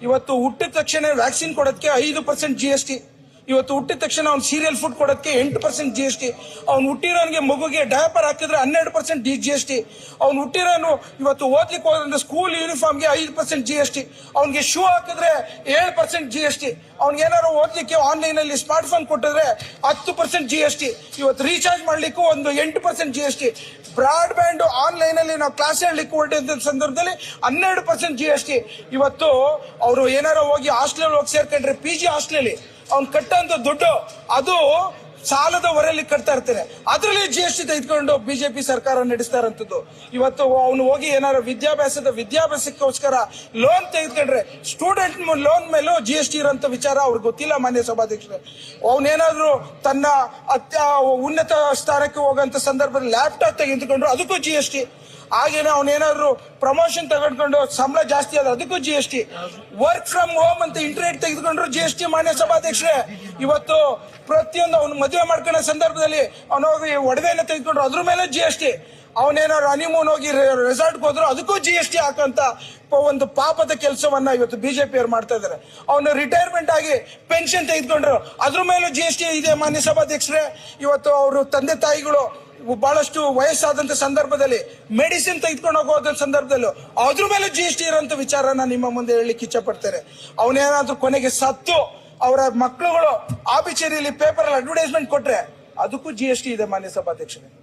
ಇವತ್ತು ಹುಟ್ಟಿದ ತಕ್ಷಣ ವ್ಯಾಕ್ಸಿನ್ ಕೊಡೋದಕ್ಕೆ 5% GST. ಇವತ್ತು ಹುಟ್ಟಿದ ತಕ್ಷಣ ಅವ್ನು ಸೀರಿಯಲ್ ಫುಡ್ ಕೊಡೋದಕ್ಕೆ 8% GST. ಅವ್ನು ಹುಟ್ಟಿರೋನಿಗೆ ಮಗುಗೆ ಡಯಾಪರ್ ಹಾಕಿದ್ರೆ 12% GST. ಅವ್ನು ಹುಟ್ಟಿರೋನು ಇವತ್ತು ಓದ್ಲಿಕ್ಕೆ ಹೋದ್ರೆ ಸ್ಕೂಲ್ ಯೂನಿಫಾರ್ಮ್ಗೆ 5% GST. ಅವ್ನಿಗೆ ಶೂ ಹಾಕಿದ್ರೆ 7% GST. ಅವ್ನಿಗೆ ಏನಾದ್ರು ಓದ್ಲಿಕ್ಕೆ ಆನ್ಲೈನ್ ಅಲ್ಲಿ ಸ್ಮಾರ್ಟ್ ಫೋನ್ ಕೊಟ್ಟಿದ್ರೆ 10% GST. ಇವತ್ತು ರೀಚಾರ್ಜ್ ಮಾಡ್ಲಿಕ್ಕೂ ಒಂದು 8% GST. ಬ್ರಾಡ್ ಬ್ಯಾಂಡ್ ಆನ್ಲೈನ್ ಅಲ್ಲಿ ನಾವು ಕ್ಲಾಸ್ ಹೇಳಲಿಕ್ಕೆ ಹೊರಟಿದ್ದ ಸಂದರ್ಭದಲ್ಲಿ 12% GST. ಇವತ್ತು ಅವರು ಏನಾರು ಹೋಗಿ ಹಾಸ್ಟೆಲ್ ಹೋಗಿ ಸೇರ್ಕೊಂಡ್ರೆ PG ಹಾಸ್ಟೆಲ್ ಅವ್ನು ಕಟ್ಟಂತ ದುಡ್ಡು ಅದು ಸಾಲದ ಹೊರೆಯಲ್ಲಿ ಕಟ್ತಾ ಇರ್ತಾನೆ. ಅದರಲ್ಲಿ GST ತೆಗೆದುಕೊಂಡು ಬಿಜೆಪಿ ಸರ್ಕಾರ ನಡೆಸ್ತಾ ಇರೋಂಥದ್ದು. ಇವತ್ತು ಅವನು ಹೋಗಿ ಏನಾದ್ರು ವಿದ್ಯಾಭ್ಯಾಸಕ್ಕೋಸ್ಕರ ಲೋನ್ ತೆಗೆದುಕೊಂಡ್ರೆ ಸ್ಟೂಡೆಂಟ್ ಲೋನ್ ಮೇಲೂ GST ಇರೋಂಥ ವಿಚಾರ ಅವ್ರಿಗೆ ಗೊತ್ತಿಲ್ಲ ಮಾನ್ಯ ಸಭಾಧ್ಯಕ್ಷರೇ. ಅವನೇನಾದ್ರು ತನ್ನ ಉನ್ನತ ಸ್ಥಾನಕ್ಕೆ ಹೋಗೋಂಥ ಸಂದರ್ಭದಲ್ಲಿ ಲ್ಯಾಪ್ಟಾಪ್ ತೆಗೆದುಕೊಂಡ್ರು ಅದಕ್ಕೂ GST. ಹಾಗೇನೆ ಅವನೇನಾದ್ರು ಪ್ರಮೋಷನ್ ತಗೊಂಡ್ಕೊಂಡು ಸಂಬಳ ಜಾಸ್ತಿ ಆದ್ರೆ ಅದಕ್ಕೂ GST. ವರ್ಕ್ ಫ್ರಮ್ ಹೋಮ್ ಅಂತ ಇಂಟರ್ನೆಟ್ ತೆಗೆದುಕೊಂಡ್ರು GST. ಮಾನ್ಯ ಸಭಾಧ್ಯಕ್ಷರೇ, ಇವತ್ತು ಪ್ರತಿಯೊಂದು ಅವ್ನು ಮದುವೆ ಮಾಡ್ಕೊಳ್ಳೋ ಸಂದರ್ಭದಲ್ಲಿ ಅವನೋಗಿ ಒಡವೆನ ತೆಗೆದುಕೊಂಡ್ರು ಅದ್ರ ಮೇಲೆ GST. ಅವನೇನಾದ್ರು ಹನಿಮೂನ್ ಹೋಗಿ ರೆಸಾರ್ಟ್ಗೆ ಹೋದ್ರು ಅದಕ್ಕೂ GST ಹಾಕಂತ ಒಂದು ಪಾಪದ ಕೆಲಸವನ್ನ ಇವತ್ತು ಬಿಜೆಪಿ ಅವ್ರು ಮಾಡ್ತಾ ಇದ್ದಾರೆ. ಅವನು ರಿಟೈರ್ಮೆಂಟ್ ಆಗಿ ಪೆನ್ಷನ್ ತೆಗೆದುಕೊಂಡ್ರು ಅದ್ರ ಮೇಲೂ GST ಇದೆ. ಮಾನ್ಯ ಸಭಾಧ್ಯಕ್ಷರೇ, ಇವತ್ತು ಅವರು ತಂದೆ ತಾಯಿಗಳು ಬಹಳಷ್ಟು ವಯಸ್ಸಾದಂತ ಸಂದರ್ಭದಲ್ಲಿ ಮೆಡಿಸಿನ್ ತೆಗೆದುಕೊಂಡು ಹೋಗೋದ ಸಂದರ್ಭದಲ್ಲೂ ಅದ್ರ ಮೇಲೆ GST ಇರೋಂಥ ವಿಚಾರನ ನಿಮ್ಮ ಮುಂದೆ ಹೇಳಲಿಕ್ಕೆ ಇಚ್ಛೆ ಪಡ್ತಾರೆ. ಅವನೇನಾದ್ರೂ ಕೊನೆಗೆ ಸತ್ತು ಅವರ ಮಕ್ಕಳುಗಳು ಆಬಿಚೇರಿಯಲ್ಲಿ ಪೇಪರ್ ಅಲ್ಲಿ ಅಡ್ವರ್ಟೈಸ್ಮೆಂಟ್ ಕೊಟ್ರೆ ಅದಕ್ಕೂ GST ಇದೆ ಮಾನ್ಯ ಸಭಾಧ್ಯಕ್ಷರೇ.